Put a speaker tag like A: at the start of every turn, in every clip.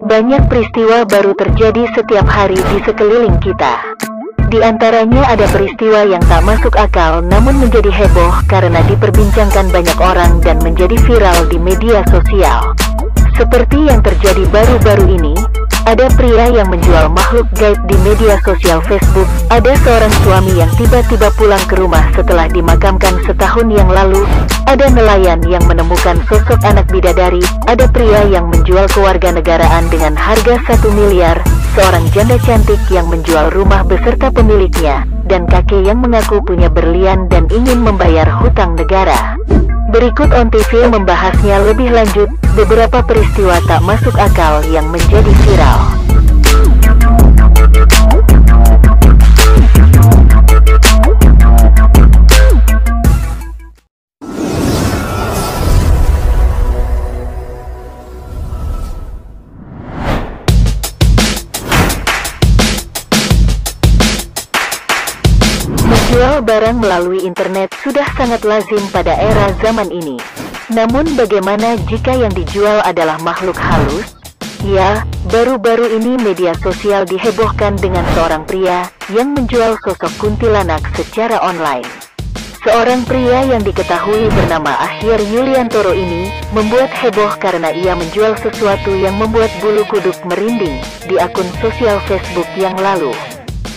A: Banyak peristiwa baru terjadi setiap hari di sekeliling kita. Di antaranya ada peristiwa yang tak masuk akal namun menjadi heboh karena diperbincangkan banyak orang dan menjadi viral di media sosial. Seperti yang terjadi baru-baru ini, ada pria yang menjual makhluk gaib di media sosial Facebook. Ada seorang suami yang tiba-tiba pulang ke rumah setelah dimakamkan setahun yang lalu. Ada nelayan yang menemukan sosok anak bidadari. Ada pria yang menjual kewarganegaraan dengan harga 1 miliar. Seorang janda cantik yang menjual rumah beserta pemiliknya. Dan kakek yang mengaku punya berlian dan ingin membayar hutang negara. Berikut On TV membahasnya lebih lanjut, beberapa peristiwa tak masuk akal yang menjadi viral. Menjual barang melalui internet sudah sangat lazim pada era zaman ini. Namun bagaimana jika yang dijual adalah makhluk halus? Ya, baru-baru ini media sosial dihebohkan dengan seorang pria yang menjual sosok kuntilanak secara online. Seorang pria yang diketahui bernama Ahyar Yuliantoro ini membuat heboh karena ia menjual sesuatu yang membuat bulu kuduk merinding di akun sosial Facebook yang lalu.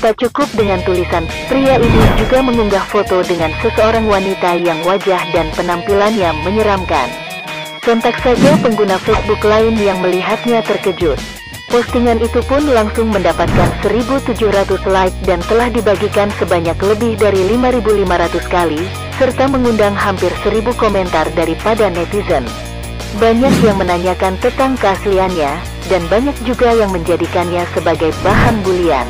A: Tak cukup dengan tulisan, pria ini juga mengunggah foto dengan seseorang wanita yang wajah dan penampilannya menyeramkan. Sontak saja pengguna Facebook lain yang melihatnya terkejut. Postingan itu pun langsung mendapatkan 1.700 like dan telah dibagikan sebanyak lebih dari 5.500 kali, serta mengundang hampir 1.000 komentar daripada netizen. Banyak yang menanyakan tentang keasliannya, dan banyak juga yang menjadikannya sebagai bahan bulian.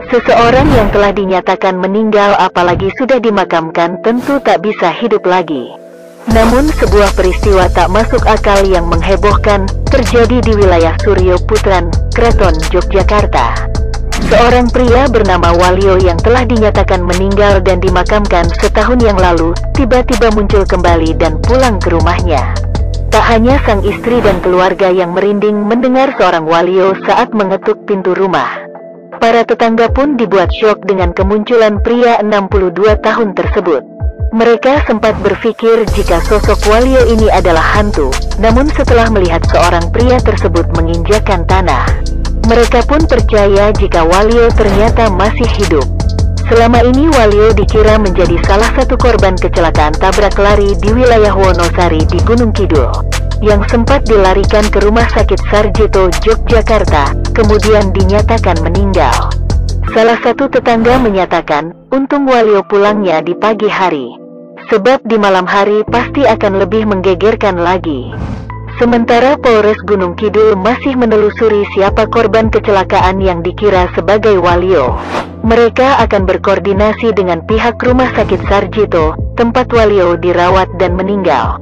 A: Seseorang yang telah dinyatakan meninggal apalagi sudah dimakamkan tentu tak bisa hidup lagi. Namun sebuah peristiwa tak masuk akal yang menghebohkan terjadi di wilayah Suryo Putran, Kraton, Yogyakarta. Seorang pria bernama Walio yang telah dinyatakan meninggal dan dimakamkan setahun yang lalu tiba-tiba muncul kembali dan pulang ke rumahnya. Tak hanya sang istri dan keluarga yang merinding mendengar seorang Walio saat mengetuk pintu rumah. Para tetangga pun dibuat syok dengan kemunculan pria 62 tahun tersebut. Mereka sempat berpikir jika sosok Walio ini adalah hantu, namun setelah melihat seorang pria tersebut menginjakkan tanah, mereka pun percaya jika Walio ternyata masih hidup. Selama ini Walio dikira menjadi salah satu korban kecelakaan tabrak lari di wilayah Wonosari di Gunung Kidul, yang sempat dilarikan ke Rumah Sakit Sarjito, Yogyakarta, kemudian dinyatakan meninggal. Salah satu tetangga menyatakan, untung Walio pulangnya di pagi hari, sebab di malam hari pasti akan lebih menggegerkan lagi. Sementara Polres Gunung Kidul masih menelusuri siapa korban kecelakaan yang dikira sebagai Walio. Mereka akan berkoordinasi dengan pihak Rumah Sakit Sarjito, tempat Walio dirawat dan meninggal.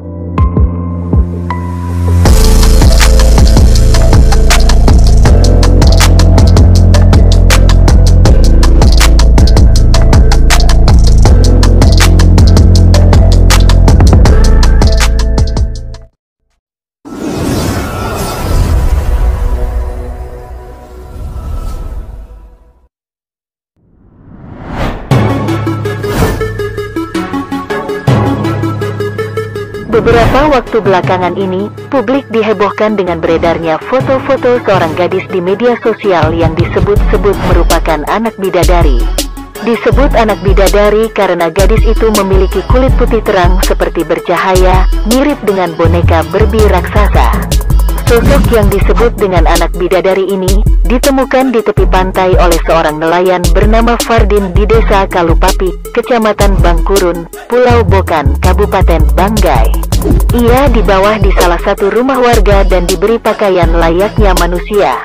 A: Beberapa waktu belakangan ini, publik dihebohkan dengan beredarnya foto-foto seorang gadis di media sosial yang disebut-sebut merupakan anak bidadari. Disebut anak bidadari karena gadis itu memiliki kulit putih terang seperti bercahaya, mirip dengan boneka Barbie raksasa. Sosok yang disebut dengan anak bidadari ini ditemukan di tepi pantai oleh seorang nelayan bernama Fardin di Desa Kalupapi, Kecamatan Bangkurun, Pulau Bokan, Kabupaten Banggai. Ia dibawa di salah satu rumah warga dan diberi pakaian layaknya manusia.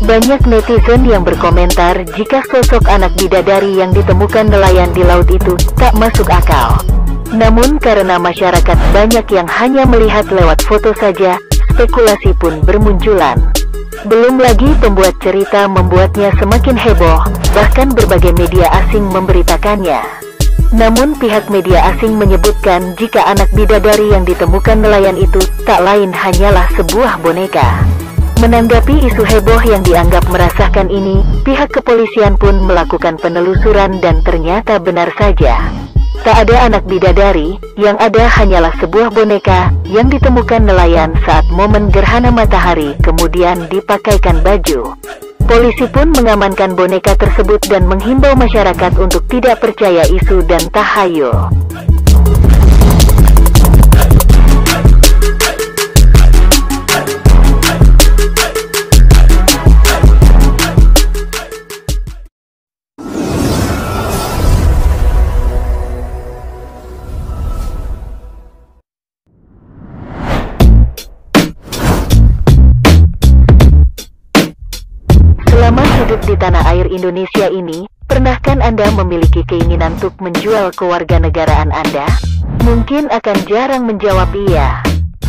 A: Banyak netizen yang berkomentar jika sosok anak bidadari yang ditemukan nelayan di laut itu tak masuk akal. Namun karena masyarakat banyak yang hanya melihat lewat foto saja, spekulasi pun bermunculan. Belum lagi pembuat cerita membuatnya semakin heboh, bahkan berbagai media asing memberitakannya. Namun pihak media asing menyebutkan jika anak bidadari yang ditemukan nelayan itu tak lain hanyalah sebuah boneka. Menanggapi isu heboh yang dianggap meresahkan ini, pihak kepolisian pun melakukan penelusuran dan ternyata benar saja. Tak ada anak bidadari, yang ada hanyalah sebuah boneka yang ditemukan nelayan saat momen gerhana matahari kemudian dipakaikan baju. Polisi pun mengamankan boneka tersebut dan menghimbau masyarakat untuk tidak percaya isu dan tahayul. Selama hidup di tanah air Indonesia ini, pernahkah Anda memiliki keinginan untuk menjual kewarganegaraan Anda? Mungkin akan jarang menjawab iya.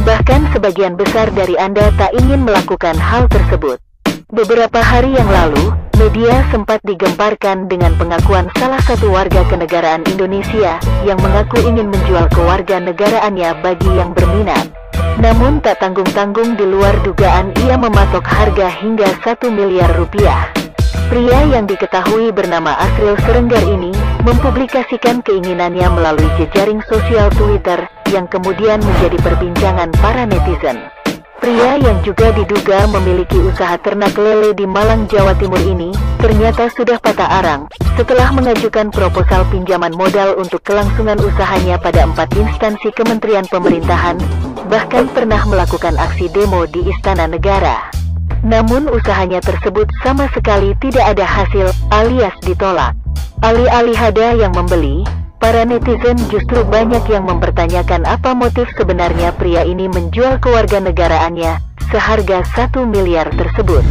A: Bahkan sebagian besar dari Anda tak ingin melakukan hal tersebut. Beberapa hari yang lalu, media sempat digemparkan dengan pengakuan salah satu warga kenegaraan Indonesia yang mengaku ingin menjual kewarganegaraannya bagi yang berminat. Namun tak tanggung-tanggung di luar dugaan ia mematok harga hingga 1 miliar rupiah. Pria yang diketahui bernama Asril Serenggar ini mempublikasikan keinginannya melalui jejaring sosial Twitter yang kemudian menjadi perbincangan para netizen. Pria yang juga diduga memiliki usaha ternak lele di Malang, Jawa Timur ini ternyata sudah patah arang setelah mengajukan proposal pinjaman modal untuk kelangsungan usahanya pada 4 instansi kementerian pemerintahan, bahkan pernah melakukan aksi demo di Istana Negara. Namun usahanya tersebut sama sekali tidak ada hasil alias ditolak. Alih-alih ada yang membeli, para netizen justru banyak yang mempertanyakan apa motif sebenarnya pria ini menjual kewarganegaraannya seharga 1 miliar tersebut.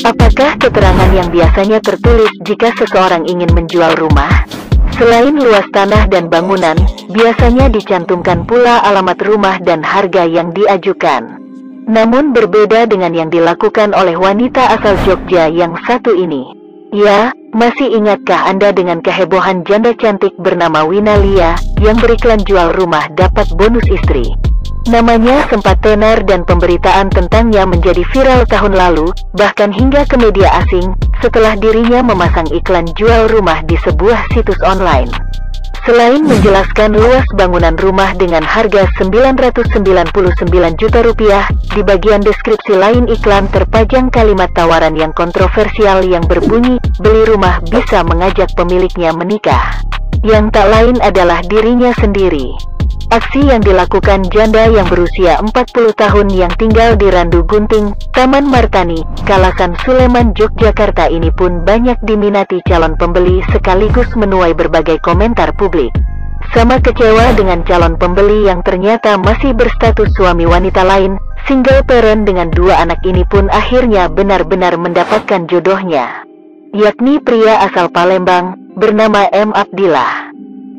A: Apakah keterangan yang biasanya tertulis jika seseorang ingin menjual rumah? Selain luas tanah dan bangunan, biasanya dicantumkan pula alamat rumah dan harga yang diajukan. Namun berbeda dengan yang dilakukan oleh wanita asal Jogja yang satu ini. Ya, masih ingatkah Anda dengan kehebohan janda cantik bernama Wina Lia yang beriklan jual rumah dapat bonus istri? Namanya sempat tenar dan pemberitaan tentangnya menjadi viral tahun lalu, bahkan hingga ke media asing, setelah dirinya memasang iklan jual rumah di sebuah situs online. Selain menjelaskan luas bangunan rumah dengan harga 999 juta rupiah, di bagian deskripsi lain iklan terpajang kalimat tawaran yang kontroversial yang berbunyi, beli rumah bisa mengajak pemiliknya menikah. Yang tak lain adalah dirinya sendiri. Aksi yang dilakukan janda yang berusia 40 tahun yang tinggal di Randu Gunting, Taman Martani, Kalasan Suleman, Yogyakarta ini pun banyak diminati calon pembeli sekaligus menuai berbagai komentar publik. Sama kecewa dengan calon pembeli yang ternyata masih berstatus suami wanita lain, single parent dengan 2 anak ini pun akhirnya benar-benar mendapatkan jodohnya, yakni pria asal Palembang, bernama M. Abdillah.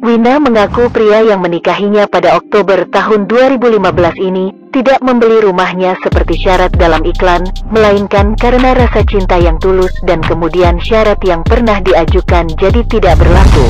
A: Wina mengaku pria yang menikahinya pada Oktober tahun 2015 ini tidak membeli rumahnya seperti syarat dalam iklan, melainkan karena rasa cinta yang tulus dan kemudian syarat yang pernah diajukan jadi tidak berlaku.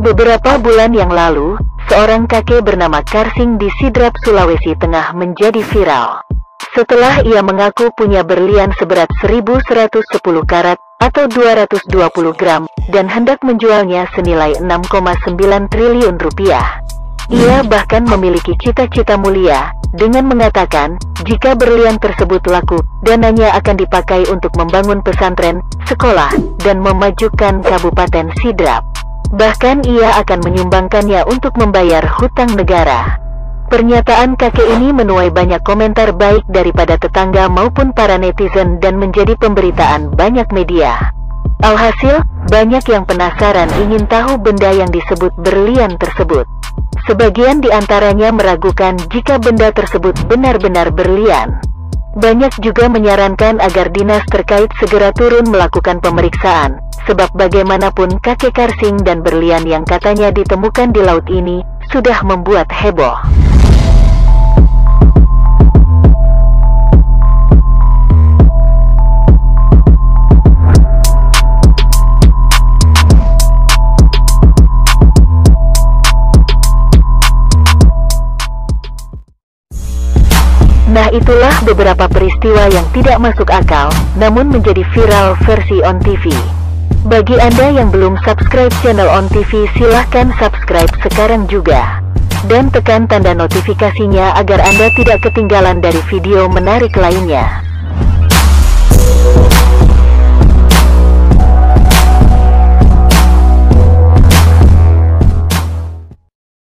A: Beberapa bulan yang lalu, seorang kakek bernama Karsing di Sidrap, Sulawesi Tengah menjadi viral. Setelah ia mengaku punya berlian seberat 1110 karat atau 220 gram dan hendak menjualnya senilai 6,9 triliun rupiah. Ia bahkan memiliki cita-cita mulia dengan mengatakan jika berlian tersebut laku, dananya akan dipakai untuk membangun pesantren, sekolah, dan memajukan Kabupaten Sidrap. Bahkan ia akan menyumbangkannya untuk membayar hutang negara. Pernyataan kakek ini menuai banyak komentar baik daripada tetangga maupun para netizen dan menjadi pemberitaan banyak media. Alhasil, banyak yang penasaran ingin tahu benda yang disebut berlian tersebut. Sebagian di antaranya meragukan jika benda tersebut benar-benar berlian. Banyak juga menyarankan agar dinas terkait segera turun melakukan pemeriksaan, sebab bagaimanapun kakek Karsing dan berlian yang katanya ditemukan di laut ini sudah membuat heboh. Nah, itulah beberapa peristiwa yang tidak masuk akal, namun menjadi viral versi ONTV. Bagi Anda yang belum subscribe channel ONTV, silahkan subscribe sekarang juga. Dan tekan tanda notifikasinya agar Anda tidak ketinggalan dari video menarik lainnya.